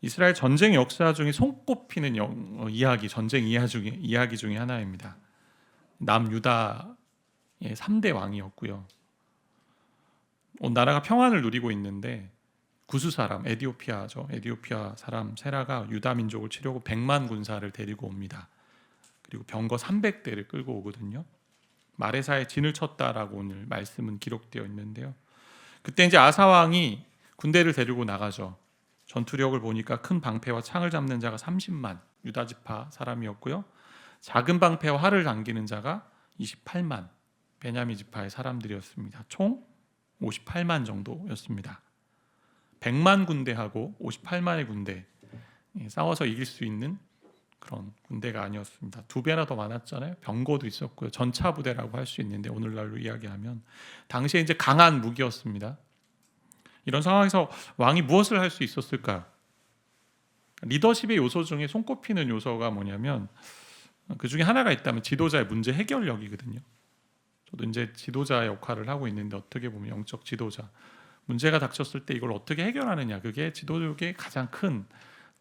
이스라엘 전쟁 역사 중에 손꼽히는 이야기 중에 하나입니다. 남유다의 3대 왕이었고요. 온 나라가 평안을 누리고 있는데 구스 사람, 에디오피아 사람 세라가 유다 민족을 치려고 100만 군사를 데리고 옵니다. 그리고 병거 300대를 끌고 오거든요. 마레사에 진을 쳤다라고 오늘 말씀은 기록되어 있는데요. 그때 이제 아사 왕이 군대를 데리고 나가죠. 전투력을 보니까 큰 방패와 창을 잡는 자가 30만 유다 지파 사람이었고요. 작은 방패와 활을 당기는 자가 28만 베냐민 지파의 사람들이었습니다. 총 58만 정도였습니다. 100만 군대하고 58만의 군대, 싸워서 이길 수 있는 그런 군대가 아니었습니다. 2배나 더 많았잖아요. 병거도 있었고요. 전차 부대라고 할 수 있는데 오늘날로 이야기하면 당시에 이제 강한 무기였습니다. 이런 상황에서 왕이 무엇을 할 수 있었을까요? 리더십의 요소 중에 손꼽히는 요소가 뭐냐면 그 중에 하나가 있다면 지도자의 문제 해결력이거든요. 저도 이제 지도자의 역할을 하고 있는데 어떻게 보면 영적 지도자, 문제가 닥쳤을 때 이걸 어떻게 해결하느냐, 그게 지도력의 가장 큰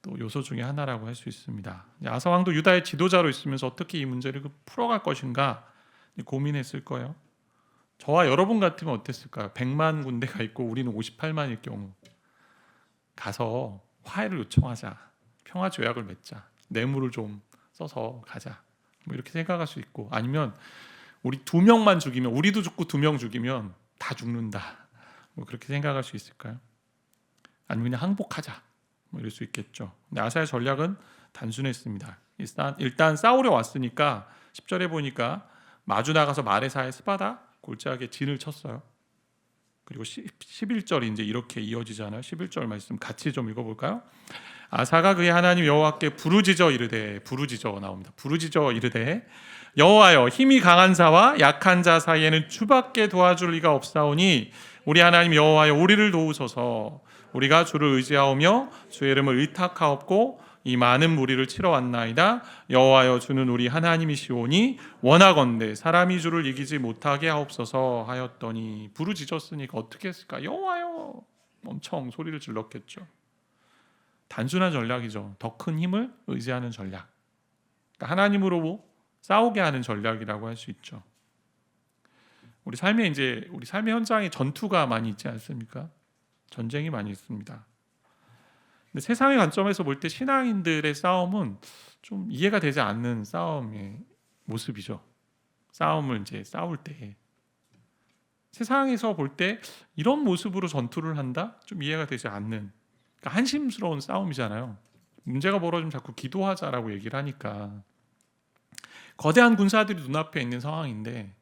또 요소 중에 하나라고 할 수 있습니다. 아사 왕도 유다의 지도자로 있으면서 어떻게 이 문제를 풀어갈 것인가 고민했을 거예요. 저와 여러분 같으면 어땠을까요? 100만 군대가 있고 우리는 58만일 경우 가서 화해를 요청하자, 평화 조약을 맺자, 뇌물을 좀 써서 가자, 뭐 이렇게 생각할 수 있고, 아니면 우리 2명만 죽이면, 우리도 죽고 2명 죽이면 다 죽는다, 뭐 그렇게 생각할 수 있을까요? 아니면 그냥 항복하자, 뭐 이럴 수 있겠죠. 근데 아사의 전략은 단순했습니다. 일단 싸우려 왔으니까 10절에 보니까 마주 나가서 마레사의 스바다 골짜기에 진을 쳤어요. 그리고 11절이 이제 이렇게 이어지잖아요. 11절 말씀 같이 좀 읽어볼까요? 아사가 그의 하나님 여호와께 부르짖어 이르되, 부르짖어 나옵니다. 부르짖어 이르되 여호와여, 힘이 강한 자와 약한 자 사이에는 주밖에 도와줄 리가 없사오니 우리 하나님 여호와여, 우리를 도우소서. 우리가 주를 의지하오며 주의 이름을 의탁하옵고 이 많은 무리를 치러 왔나이다. 여호와여, 주는 우리 하나님이시오니 원하건대 사람이 주를 이기지 못하게 하옵소서 하였더니, 부르짖었으니까 어떻게 했을까? 여호와여, 엄청 소리를 질렀겠죠. 단순한 전략이죠. 더 큰 힘을 의지하는 전략, 그러니까 하나님으로 싸우게 하는 전략이라고 할 수 있죠. 우리 삶의 현장에 전투가 많이 있지 않습니까? 전쟁이 많이 있습니다. 근데 세상의 관점에서 볼 때 신앙인들의 싸움은 좀 이해가 되지 않는 싸움의 모습이죠. 싸움을 이제 싸울 때 세상에서 볼 때 이런 모습으로 전투를 한다? 좀 이해가 되지 않는, 그러니까 한심스러운 싸움이잖아요. 문제가 벌어지면 자꾸 기도하자라고 얘기를 하니까, 거대한 군사들이 눈앞에 있는 상황인데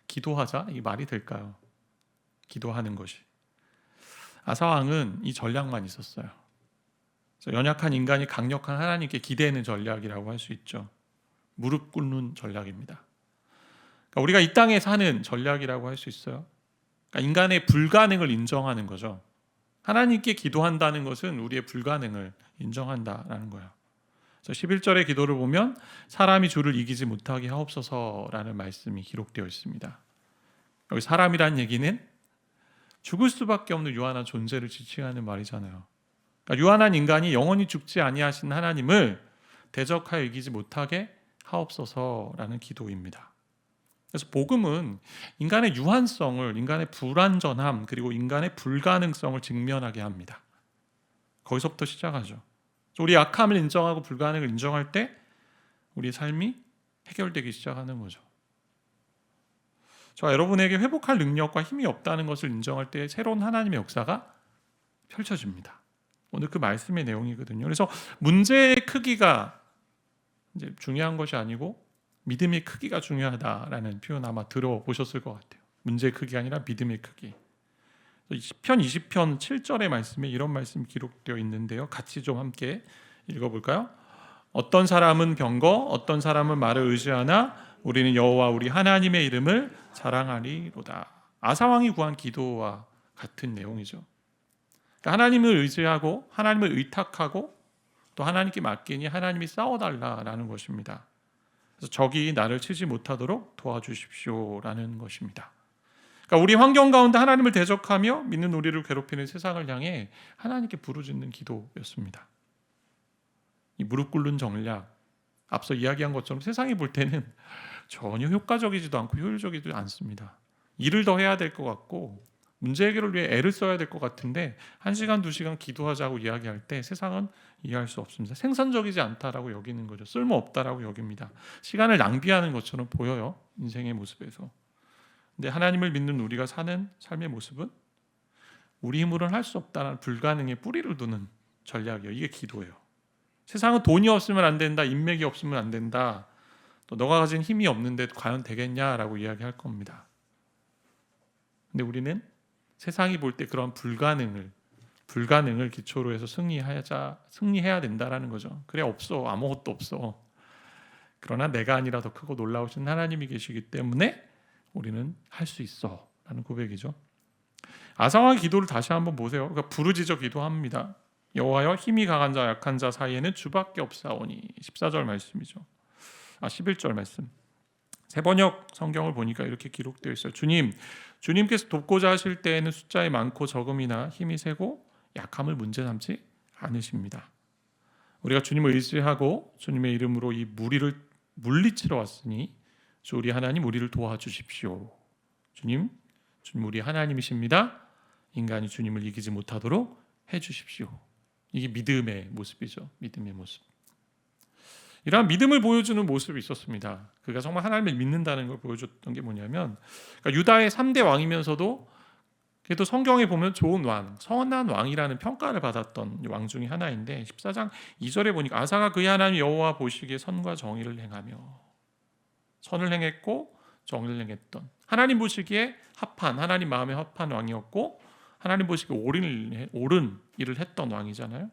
기도하자? 이게 말이 될까요? 기도하는 것이. 아사 왕은 이 전략만 있었어요. 연약한 인간이 강력한 하나님께 기대는 전략이라고 할 수 있죠. 무릎 꿇는 전략입니다. 그러니까 우리가 이 땅에 사는 전략이라고 할 수 있어요. 그러니까 인간의 불가능을 인정하는 거죠. 하나님께 기도한다는 것은 우리의 불가능을 인정한다라는 거예요. 그래서 11절의 기도를 보면 사람이 주를 이기지 못하게 하옵소서라는 말씀이 기록되어 있습니다. 여기 사람이란 얘기는 죽을 수밖에 없는 유한한 존재를 지칭하는 말이잖아요. 그러니까 유한한 인간이 영원히 죽지 아니하신 하나님을 대적하여 이기지 못하게 하옵소서라는 기도입니다. 그래서 복음은 인간의 유한성을, 인간의 불완전함, 그리고 인간의 불가능성을 직면하게 합니다. 거기서부터 시작하죠. 우리 약함을 인정하고 불가능을 인정할 때 우리 삶이 해결되기 시작하는 거죠. 저와 여러분에게 회복할 능력과 힘이 없다는 것을 인정할 때 새로운 하나님의 역사가 펼쳐집니다. 오늘 그 말씀의 내용이거든요. 그래서 문제의 크기가 이제 중요한 것이 아니고 믿음의 크기가 중요하다라는 표현 아마 들어보셨을 것 같아요. 문제의 크기가 아니라 믿음의 크기. 시편 20편 7절의 말씀에 이런 말씀이 기록되어 있는데요. 같이 좀 함께 읽어볼까요? 어떤 사람은 병거, 어떤 사람은 말을 의지하나 우리는 여호와 우리 하나님의 이름을 자랑하리로다. 아사 왕이 구한 기도와 같은 내용이죠. 그러니까 하나님을 의지하고 하나님을 의탁하고 또 하나님께 맡기니 하나님이 싸워달라라는 것입니다. 그래서 적이 나를 치지 못하도록 도와주십시오라는 것입니다. 그러니까 우리 환경 가운데 하나님을 대적하며 믿는 우리를 괴롭히는 세상을 향해 하나님께 부르짖는 기도였습니다. 이 무릎 꿇는 전략, 앞서 이야기한 것처럼 세상이 볼 때는 전혀 효과적이지도 않고 효율적이지도 않습니다. 일을 더 해야 될 것 같고 문제 해결을 위해 애를 써야 될 것 같은데 1시간, 2시간 기도하자고 이야기할 때 세상은 이해할 수 없습니다. 생산적이지 않다라고 여기는 거죠. 쓸모없다라고 여깁니다. 시간을 낭비하는 것처럼 보여요. 인생의 모습에서. 근데 하나님을 믿는 우리가 사는 삶의 모습은 우리 힘으로는 할 수 없다는 불가능의 뿌리를 두는 전략이에요. 이게 기도예요. 세상은 돈이 없으면 안 된다, 인맥이 없으면 안 된다, 또 너가 가진 힘이 없는데 과연 되겠냐라고 이야기할 겁니다. 근데 우리는 세상이 볼 때 그런 불가능을 기초로 해서 승리해야 된다라는 거죠. 그래, 없어, 아무것도 없어. 그러나 내가 아니라 더 크고 놀라우신 하나님이 계시기 때문에 우리는 할 수 있어 라는 고백이죠. 아사와의 기도를 다시 한번 보세요. 그러니까 부르짖어 기도합니다. 여호와여, 힘이 강한 자 약한 자 사이에는 주밖에 없사오니. 14절 말씀이죠. 11절 말씀. 세번역 성경을 보니까 이렇게 기록되어 있어요. 주님께서 돕고자 하실 때에는 숫자에 많고 적음이나 힘이 세고 약함을 문제 삼지 않으십니다. 우리가 주님을 의지하고 주님의 이름으로 이 무리를 물리치러 왔으니 주 우리 하나님 우리를 도와주십시오. 주님 우리 하나님이십니다. 인간이 주님을 이기지 못하도록 해주십시오. 이게 믿음의 모습이죠. 믿음의 모습. 이러한 믿음을 보여주는 모습이 있었습니다. 그가 정말 하나님을 믿는다는 걸 보여줬던 게 뭐냐면, 그러니까 유다의 3대 왕이면서도 그래도 성경에 보면 좋은 왕, 선한 왕이라는 평가를 받았던 왕 중에 하나인데 14장 2절에 보니까 아사가 그의 하나님 여호와 보시기에 선과 정의를 행하며, 선을 행했고 정의를 행했던, 하나님 보시기에 합한, 하나님 마음에 합한 왕이었고 하나님 보시기에 옳은 일을 했던 왕이잖아요.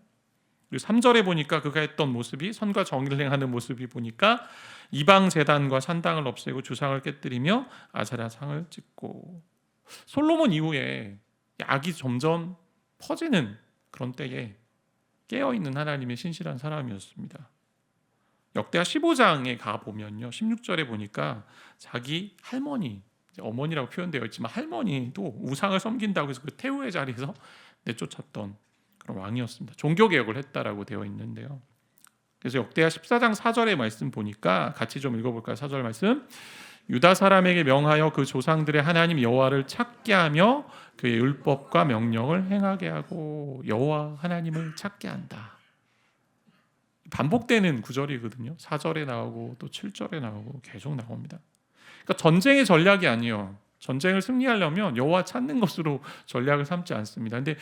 그리고 3절에 보니까 그가 했던 모습이 선과 정의를 행하는 모습이 보니까 이방 제단과 산당을 없애고 주상을 깨뜨리며 아세라 상을 찍고, 솔로몬 이후에 악이 점점 퍼지는 그런 때에 깨어있는 하나님의 신실한 사람이었습니다. 역대하 15장에 가보면요, 16절에 보니까 자기 할머니, 어머니라고 표현되어 있지만 할머니도 우상을 섬긴다고 해서 그 태우의 자리에서 내쫓았던 그런 왕이었습니다. 종교개혁을 했다라고 되어 있는데요. 그래서 역대하 14장 4절의 말씀 보니까 같이 좀 읽어볼까요? 4절 말씀. 유다 사람에게 명하여 그 조상들의 하나님 여호와를 찾게 하며 그의 율법과 명령을 행하게 하고. 여호와 하나님을 찾게 한다. 반복되는 구절이거든요. 4절에 나오고 또 7절에 나오고 계속 나옵니다. 그러니까 전쟁의 전략이 아니에요. 전쟁을 승리하려면 여호와 찾는 것으로 전략을 삼지 않습니다. 근데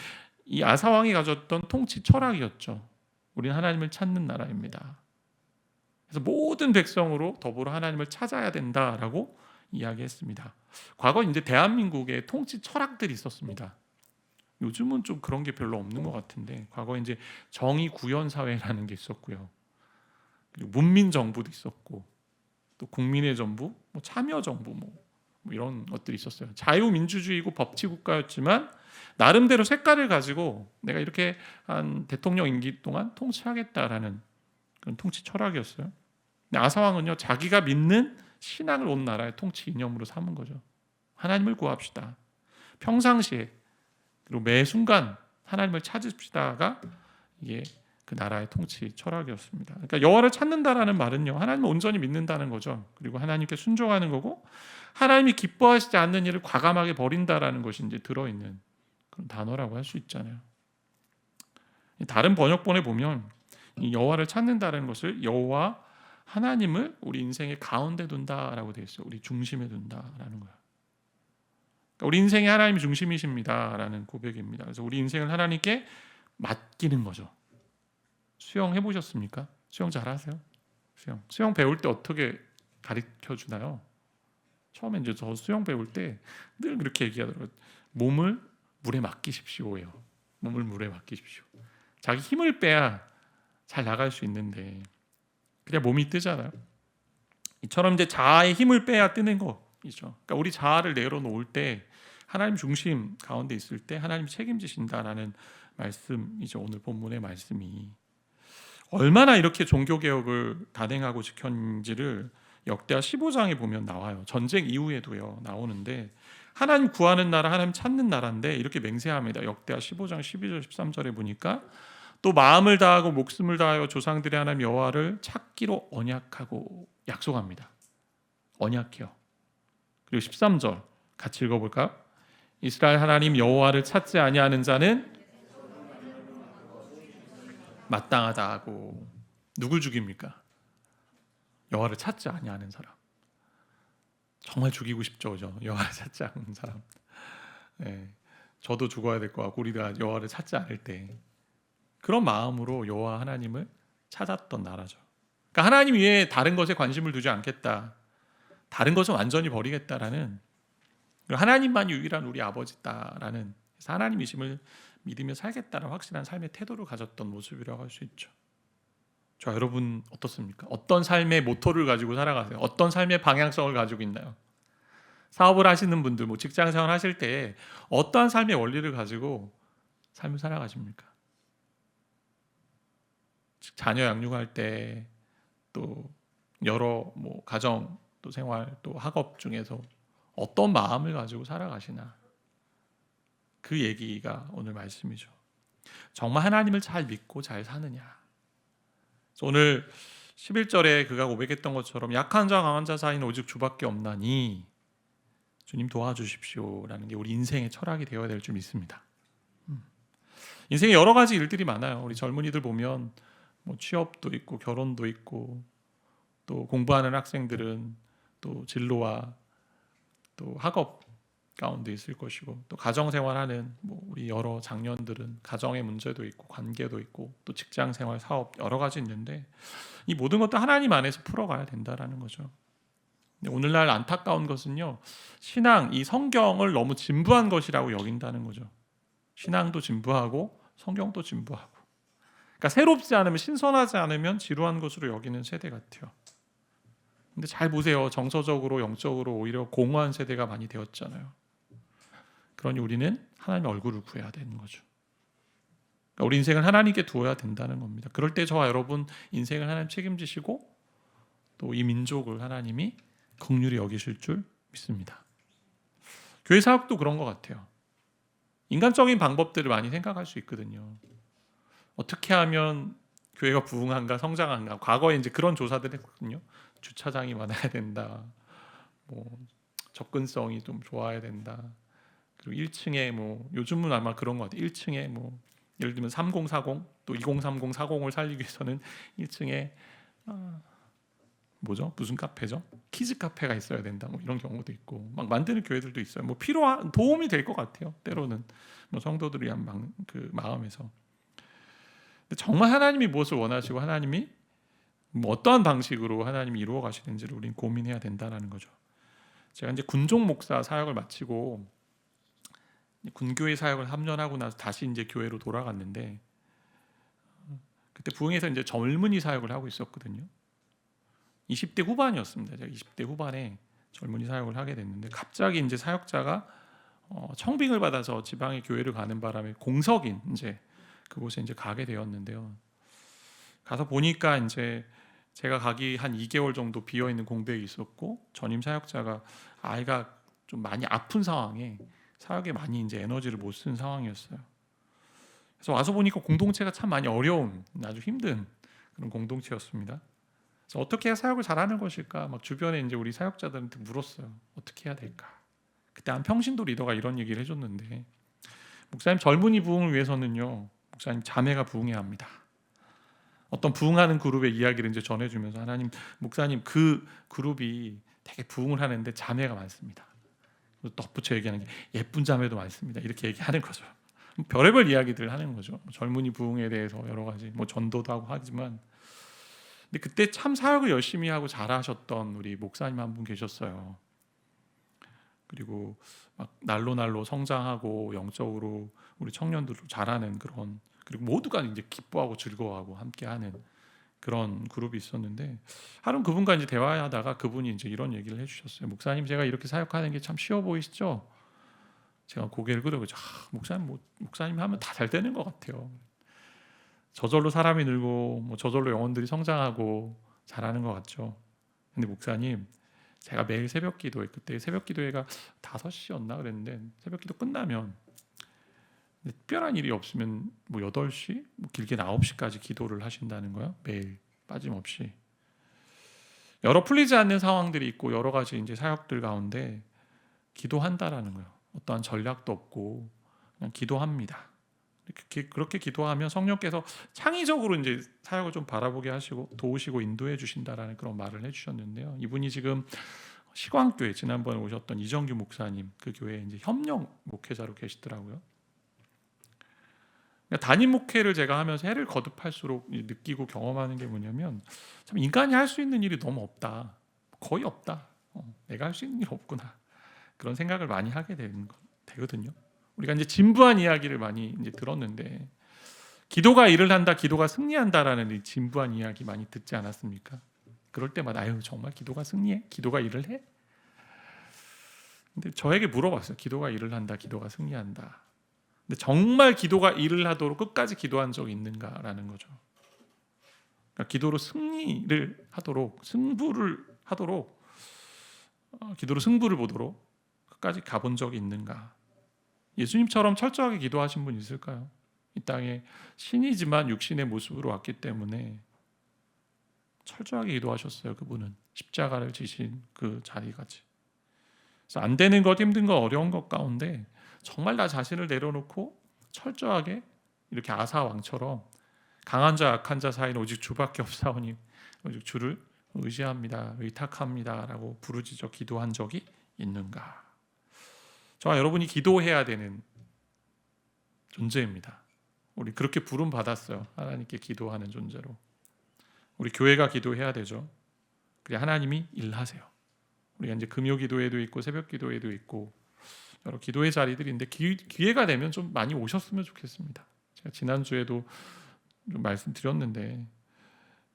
이 아사 왕이 가졌던 통치 철학이었죠. 우리는 하나님을 찾는 나라입니다. 그래서 모든 백성으로 더불어 하나님을 찾아야 된다라고 이야기했습니다. 과거 이제 대한민국에 통치 철학들이 있었습니다. 요즘은 좀 그런 게 별로 없는 것 같은데, 과거 이제 정의 구현 사회라는 게 있었고요. 그리고 문민 정부도 있었고, 또 국민의 정부, 참여 정부, 이런 것들이 있었어요. 자유민주주의고 법치국가였지만 나름대로 색깔을 가지고 내가 이렇게 한 대통령 임기 동안 통치하겠다라는 그런 통치 철학이었어요. 근데 아사왕은요, 자기가 믿는 신앙을 온 나라의 통치 이념으로 삼은 거죠. 하나님을 구합시다. 평상시에 그리고 매 순간 하나님을 찾읍시다가 이게 그 나라의 통치 철학이었습니다. 그러니까 여호와를 찾는다라는 말은요, 하나님을 온전히 믿는다는 거죠. 그리고 하나님께 순종하는 거고, 하나님이 기뻐하시지 않는 일을 과감하게 버린다라는 것이 이제 들어있는 그런 단어라고 할 수 있잖아요. 다른 번역본에 보면 이 여호와를 찾는다는 것을 여호와 하나님을 우리 인생의 가운데 둔다라고 되어 있어요. 우리 중심에 둔다라는 거예요. 그러니까 우리 인생이 하나님이 중심이십니다라는 고백입니다. 그래서 우리 인생을 하나님께 맡기는 거죠. 수영 해보셨습니까? 수영 잘하세요? 수영 배울 때 어떻게 가르쳐 주나요? 처음에 이제 저 수영 배울 때 늘 그렇게 얘기하더라고요. 몸을 물에 맡기십시오예요. 몸을 물에 맡기십시오. 자기 힘을 빼야 잘 나갈 수 있는데 그냥 몸이 뜨잖아요. 이처럼 이제 자아의 힘을 빼야 뜨는 거이죠. 그러니까 우리 자아를 내려놓을 때 하나님 중심 가운데 있을 때 하나님이 책임지신다라는 말씀이죠. 오늘 본문의 말씀이 얼마나 이렇게 종교개혁을 단행하고 지켰는지를 역대하 15장에 보면 나와요. 전쟁 이후에도요 나오는데, 하나님 구하는 나라, 하나님 찾는 나라인데 이렇게 맹세합니다. 역대하 15장 12절 13절에 보니까 또 마음을 다하고 목숨을 다하여 조상들의 하나님 여호와를 찾기로 언약하고 약속합니다. 언약해요. 그리고 13절 같이 읽어볼까요? 이스라엘 하나님 여호와를 찾지 아니하는 자는 마땅하다 하고, 누굴 죽입니까? 여호와를 찾지 아니하는 사람. 정말 죽이고 싶죠, 그죠? 여호와를 찾지 않는 사람. 네, 저도 죽어야 될 것 같고 우리가 여호와를 찾지 않을 때 그런 마음으로 여호와 하나님을 찾았던 나라죠. 그러니까 하나님 외에 다른 것에 관심을 두지 않겠다, 다른 것은 완전히 버리겠다라는, 하나님만이 유일한 우리 아버지다라는, 하나님이심을 믿으며 살겠다는 확실한 삶의 태도를 가졌던 모습이라고 할 수 있죠. 저 여러분 어떻습니까? 어떤 삶의 모토를 가지고 살아가세요? 어떤 삶의 방향성을 가지고 있나요? 사업을 하시는 분들, 뭐 직장생활 하실 때 어떠한 삶의 원리를 가지고 삶을 살아가십니까? 자녀 양육할 때, 또 여러 뭐 가정, 또 생활, 또 학업 중에서 어떤 마음을 가지고 살아가시나, 그 얘기가 오늘 말씀이죠. 정말 하나님을 잘 믿고 잘 사느냐. 오늘 11절에 그가 고백했던 것처럼 약한 자 강한 자 사이는 오직 주밖에 없나니 주님 도와주십시오라는 게 우리 인생의 철학이 되어야 될 줄 믿습니다. 인생에 여러 가지 일들이 많아요. 우리 젊은이들 보면 뭐 취업도 있고 결혼도 있고, 또 공부하는 학생들은 또 진로와 또 학업 가운데 있을 것이고, 또 가정생활하는 뭐 우리 여러 장년들은 가정의 문제도 있고 관계도 있고, 또 직장생활, 사업 여러 가지 있는데 이 모든 것도 하나님 안에서 풀어가야 된다라는 거죠. 오늘날 안타까운 것은요, 신앙, 이 성경을 너무 진부한 것이라고 여긴다는 거죠. 신앙도 진부하고 성경도 진부하고, 그러니까 새롭지 않으면, 신선하지 않으면 지루한 것으로 여기는 세대 같아요. 근데 잘 보세요. 정서적으로 영적으로 오히려 공허한 세대가 많이 되었잖아요. 그러니 우리는 하나님의 얼굴을 구해야 되는 거죠. 그러니까 우리 인생을 하나님께 두어야 된다는 겁니다. 그럴 때 저와 여러분 인생을 하나님 책임지시고 또 이 민족을 하나님이 긍휼히 여기실 줄 믿습니다. 교회 사역도 그런 것 같아요. 인간적인 방법들을 많이 생각할 수 있거든요. 어떻게 하면 교회가 부흥한가, 성장한가. 과거에 이제 그런 조사들 했거든요. 주차장이 많아야 된다. 뭐 접근성이 좀 좋아야 된다. 그리고 1층에 뭐 요즘은 아마 그런 것 같아요. 1층에 뭐 예를 들면 3040, 또 2030, 40을 살리기 위해서는 1층에 뭐죠? 무슨 카페죠? 키즈 카페가 있어야 된다. 뭐 이런 경우도 있고, 막 만드는 교회들도 있어요. 뭐 필요한 도움이 될 것 같아요. 때로는 뭐 성도들을 위한 그 마음에서. 근데 정말 하나님이 무엇을 원하시고 하나님이 뭐 어떠한 방식으로 하나님이 이루어 가시는지를 우리는 고민해야 된다는 거죠. 제가 이제 군종 목사 사역을 마치고 군교회 사역을 3년 하고 나서 다시 이제 교회로 돌아갔는데, 그때 부흥에서 이제 젊은이 사역을 하고 있었거든요. 20대 후반이었습니다. 제가 20대 후반에 젊은이 사역을 하게 됐는데, 갑자기 이제 사역자가 청빙을 받아서 지방의 교회를 가는 바람에 공석인 이제 그곳에 이제 가게 되었는데요. 가서 보니까 이제 제가 가기 한 2개월 정도 비어 있는 공백이 있었고, 전임 사역자가 아이가 좀 많이 아픈 상황에 사역에 많이 이제 에너지를 못 쓴 상황이었어요. 그래서 와서 보니까 공동체가 참 많이 어려운, 아주 힘든 그런 공동체였습니다. 그래서 어떻게 해야 사역을 잘하는 것일까? 막 주변에 이제 우리 사역자들한테 물었어요. 어떻게 해야 될까? 그때 한 평신도 리더가 이런 얘기를 해줬는데, 목사님 젊은이 부흥을 위해서는요, 목사님 자매가 부흥해야 합니다. 어떤 부흥하는 그룹의 이야기를 이제 전해주면서, 하나님 목사님 그 그룹이 되게 부흥을 하는데 자매가 많습니다. 덧붙여 얘기하는 게 예쁜 자매도 많습니다. 이렇게 얘기하는 거죠. 별의별 이야기들을 하는 거죠. 젊은이 부흥에 대해서 여러 가지 뭐 전도도 하고 하지만, 근데 그때 참 사역을 열심히 하고 잘하셨던 우리 목사님 한 분 계셨어요. 그리고 막 날로 성장하고 영적으로 우리 청년들도 잘하는 그런, 그리고 모두가 이제 기뻐하고 즐거워하고 함께하는 그런 그룹이 있었는데, 하루 그분과 이제 대화하다가 그분이 이제 이런 얘기를 해주셨어요. 목사님 제가 이렇게 사역하는 게 참 쉬워 보이시죠? 제가 고개를 끄덕이죠. 목사님 하면 다 잘 되는 것 같아요. 저절로 사람이 늘고 뭐 저절로 영혼들이 성장하고 잘하는 것 같죠. 근데 목사님 제가 매일 새벽 기도회, 그때 새벽 기도회가 5시였나 그랬는데, 새벽 기도 끝나면 특별한 일이 없으면 뭐 8시, 뭐 길게는 9시까지 기도를 하신다는 거예요. 매일 빠짐없이. 여러 풀리지 않는 상황들이 있고 여러 가지 이제 사역들 가운데 기도한다라는 거예요. 어떠한 전략도 없고 그냥 기도합니다. 그렇게 기도하면 성령께서 창의적으로 이제 사역을 좀 바라보게 하시고 도우시고 인도해 주신다라는 그런 말을 해주셨는데요. 이분이 지금 시광교회 지난번에 오셨던 이정규 목사님 그 교회에 이제 협력 목회자로 계시더라고요. 그러니까 단임 목회를 제가 하면서 해를 거듭할수록 느끼고 경험하는 게 뭐냐면 참 인간이 할 수 있는 일이 너무 없다. 거의 없다. 내가 할 수 있는 일 없구나. 그런 생각을 많이 하게 되거든요. 우리가 이제 진부한 이야기를 많이 이제 들었는데 기도가 일을 한다, 기도가 승리한다라는 이 진부한 이야기 많이 듣지 않았습니까? 그럴 때마다 아유 정말 기도가 승리해? 기도가 일을 해? 근데 저에게 물어봤어요. 기도가 일을 한다, 기도가 승리한다. 근데 정말 기도가 일을 하도록 끝까지 기도한 적이 있는가라는 거죠. 그러니까 기도로 승리를 하도록, 승부를 하도록, 기도로 승부를 보도록 끝까지 가본 적이 있는가? 예수님처럼 철저하게 기도하신 분 있을까요? 이 땅에 신이지만 육신의 모습으로 왔기 때문에 철저하게 기도하셨어요. 그분은 십자가를 지신 그 자리까지. 그래서 안 되는 것, 힘든 것, 어려운 것 가운데 정말 나 자신을 내려놓고 철저하게 이렇게 아사 왕처럼 강한 자 약한 자 사이는 오직 주밖에 없사오니 오직 주를 의지합니다, 의탁합니다라고 부르짖어 기도한 적이 있는가? 저와 여러분이 기도해야 되는 존재입니다. 우리 그렇게 부름 받았어요. 하나님께 기도하는 존재로. 우리 교회가 기도해야 되죠. 그래 하나님이 일하세요. 우리가 이제 금요 기도회도 있고 새벽 기도회도 있고 여러 기도의 자리들이 있는데 기회가 되면 좀 많이 오셨으면 좋겠습니다. 제가 지난주에도 좀 말씀드렸는데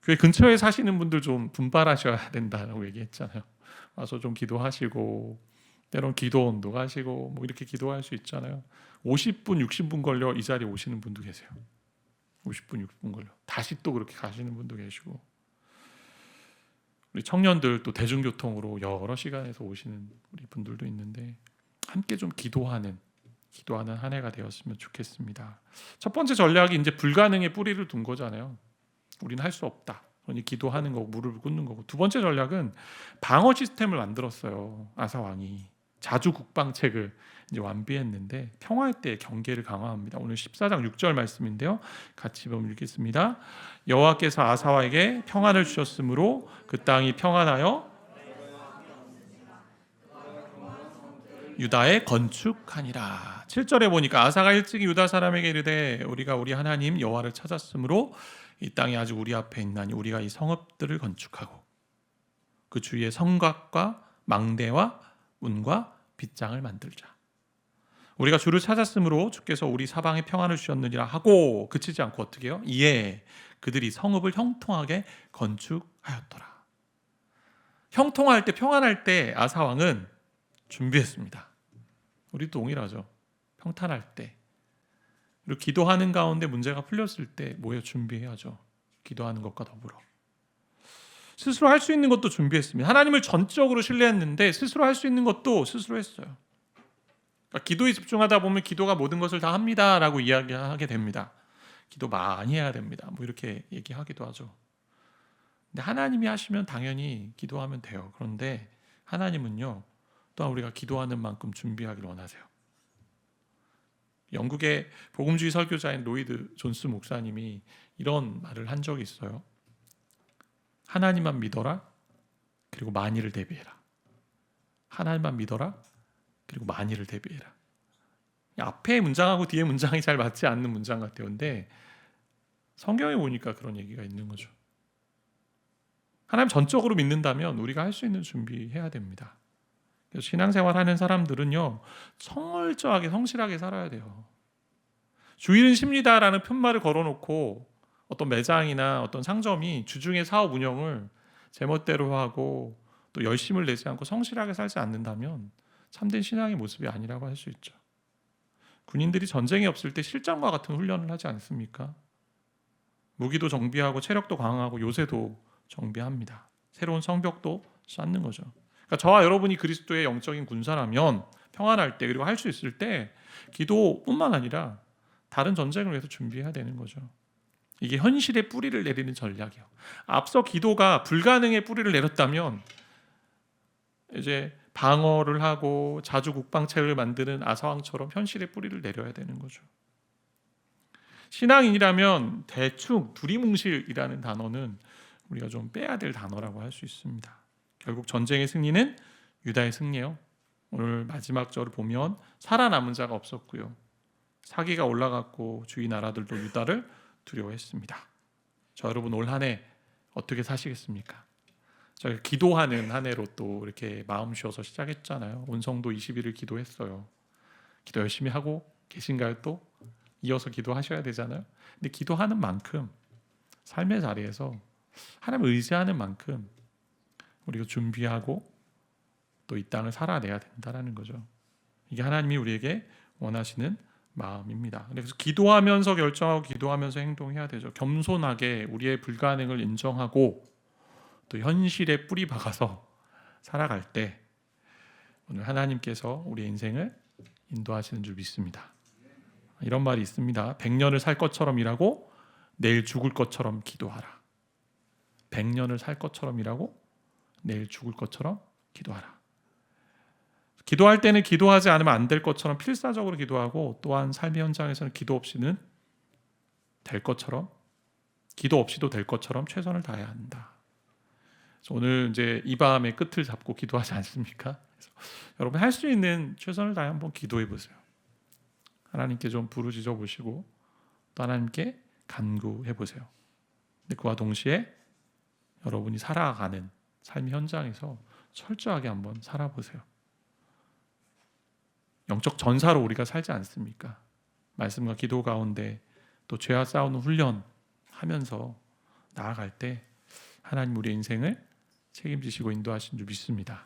교회 근처에 사시는 분들 좀 분발하셔야 된다라고 얘기했잖아요. 와서 좀 기도하시고 때론 기도원도 가시고 뭐 이렇게 기도할 수 있잖아요. 50분, 60분 걸려 이 자리에 오시는 분도 계세요. 50분, 60분 걸려. 다시 또 그렇게 가시는 분도 계시고 우리 청년들 또 대중교통으로 여러 시간에서 오시는 우리 분들도 있는데 함께 좀 기도하는 한 해가 되었으면 좋겠습니다. 첫 번째 전략이 이제 불가능의 뿌리를 둔 거잖아요. 우리는 할 수 없다. 그러니 기도하는 거고 무릎을 꿇는 거고. 두 번째 전략은 방어 시스템을 만들었어요. 아사 왕이 자주 국방책을 이제 완비했는데 평화의 때 경계를 강화합니다. 오늘 14장 6절 말씀인데요. 같이 보면 읽겠습니다. 여호와께서 아사와에게 평안을 주셨으므로 그 땅이 평안하여 유다에 건축하니라. 7절에 보니까 아사가 일찍이 유다 사람에게 이르되 우리가 우리 하나님 여호와를 찾았으므로 이 땅이 아직 우리 앞에 있나니 우리가 이 성읍들을 건축하고 그 주위에 성곽과 망대와 문과 빗장을 만들자. 우리가 주를 찾았으므로 주께서 우리 사방에 평안을 주셨느니라 하고 그치지 않고 어떻게 해요? 이에 그들이 성읍을 형통하게 건축하였더라. 형통할 때 평안할 때 아사 왕은 준비했습니다. 우리도 동일하죠. 평탄할 때 그리고 기도하는 가운데 문제가 풀렸을 때 뭐예요? 준비해야죠. 기도하는 것과 더불어 스스로 할 수 있는 것도 준비했습니다. 하나님을 전적으로 신뢰했는데 스스로 할 수 있는 것도 스스로 했어요. 그러니까 기도에 집중하다 보면 기도가 모든 것을 다 합니다라고 이야기하게 됩니다. 기도 많이 해야 됩니다. 뭐 이렇게 얘기하기도 하죠. 근데 하나님이 하시면 당연히 기도하면 돼요. 그런데 하나님은요 또한 우리가 기도하는 만큼 준비하기를 원하세요. 영국의 복음주의 설교자인 로이드 존스 목사님이 이런 말을 한 적이 있어요. 하나님만 믿어라. 그리고 만일을 대비해라. 하나님만 믿어라. 그리고 만일을 대비해라. 앞에 문장하고 뒤에 문장이 잘 맞지 않는 문장 같아요. 근데 성경에 보니까 그런 얘기가 있는 거죠. 하나님 전적으로 믿는다면 우리가 할 수 있는 준비해야 됩니다. 그래서 신앙생활 하는 사람들은요 철저하게 성실하게 살아야 돼요. 주일은 쉽니다라는 편말을 걸어놓고 어떤 매장이나 어떤 상점이 주중에 사업 운영을 제멋대로 하고 또 열심을 내지 않고 성실하게 살지 않는다면 참된 신앙의 모습이 아니라고 할 수 있죠. 군인들이 전쟁이 없을 때 실전과 같은 훈련을 하지 않습니까? 무기도 정비하고 체력도 강화하고 요새도 정비합니다. 새로운 성벽도 쌓는 거죠. 그러니까 저와 여러분이 그리스도의 영적인 군사라면 평안할 때 그리고 할 수 있을 때 기도뿐만 아니라 다른 전쟁을 위해서 준비해야 되는 거죠. 이게 현실의 뿌리를 내리는 전략이에요. 앞서 기도가 불가능의 뿌리를 내렸다면 이제 방어를 하고 자주 국방책을 만드는 아사왕처럼 현실의 뿌리를 내려야 되는 거죠. 신앙인이라면 대충 두리뭉실이라는 단어는 우리가 좀 빼야 될 단어라고 할 수 있습니다. 결국 전쟁의 승리는 유다의 승리예요. 오늘 마지막 절을 보면 살아남은 자가 없었고요. 사기가 올라갔고 주위 나라들도 유다를 두려워했습니다. 자, 여러분 올 한 해 어떻게 사시겠습니까? 저희가 기도하는 한 해로 또 이렇게 마음 쉬어서 시작했잖아요. 온 성도 20일을 기도했어요. 기도 열심히 하고 계신가요? 또 이어서 기도하셔야 되잖아요. 근데 기도하는 만큼 삶의 자리에서 하나님을 의지하는 만큼 우리가 준비하고 또 이 땅을 살아내야 된다라는 거죠. 이게 하나님이 우리에게 원하시는 마음입니다. 그래서 기도하면서 결정하고 기도하면서 행동해야 되죠. 겸손하게 우리의 불가능을 인정하고 또 현실에 뿌리 박아서 살아갈 때 오늘 하나님께서 우리의 인생을 인도하시는 줄 믿습니다. 이런 말이 있습니다. 100년을 살 것처럼 일하고 내일 죽을 것처럼 기도하라. 100년을 살 것처럼 일하고 내일 죽을 것처럼 기도하라. 기도할 때는 기도하지 않으면 안 될 것처럼 필사적으로 기도하고, 또한 삶의 현장에서는 기도 없이는 될 것처럼, 기도 없이도 될 것처럼 최선을 다해야 한다. 그래서 오늘 이제 이 밤의 끝을 잡고 기도하지 않습니까? 그래서 여러분 할 수 있는 최선을 다해 한번 기도해 보세요. 하나님께 좀 부르짖어 보시고 또 하나님께 간구해 보세요. 근데 그와 동시에 여러분이 살아가는 삶의 현장에서 철저하게 한번 살아보세요. 영적 전사로 우리가 살지 않습니까? 말씀과 기도 가운데 또 죄와 싸우는 훈련하면서 나아갈 때 하나님 우리 인생을 책임지시고 인도하신 줄 믿습니다.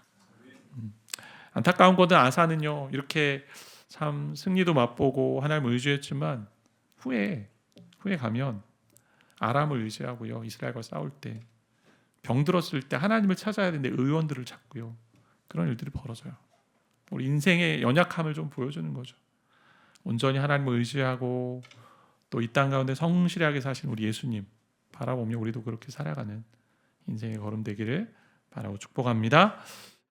안타까운 것은 아사는요, 이렇게 참 승리도 맛보고 하나님을 의지했지만 후에 가면 아람을 의지하고요, 이스라엘과 싸울 때 병들었을 때 하나님을 찾아야 되는데 의원들을 찾고요, 그런 일들이 벌어져요. 우리 인생의 연약함을 좀 보여주는 거죠. 온전히 하나님을 의지하고 또 이 땅 가운데 성실하게 사신 우리 예수님 바라보며 우리도 그렇게 살아가는 인생의 걸음 되기를 바라고 축복합니다.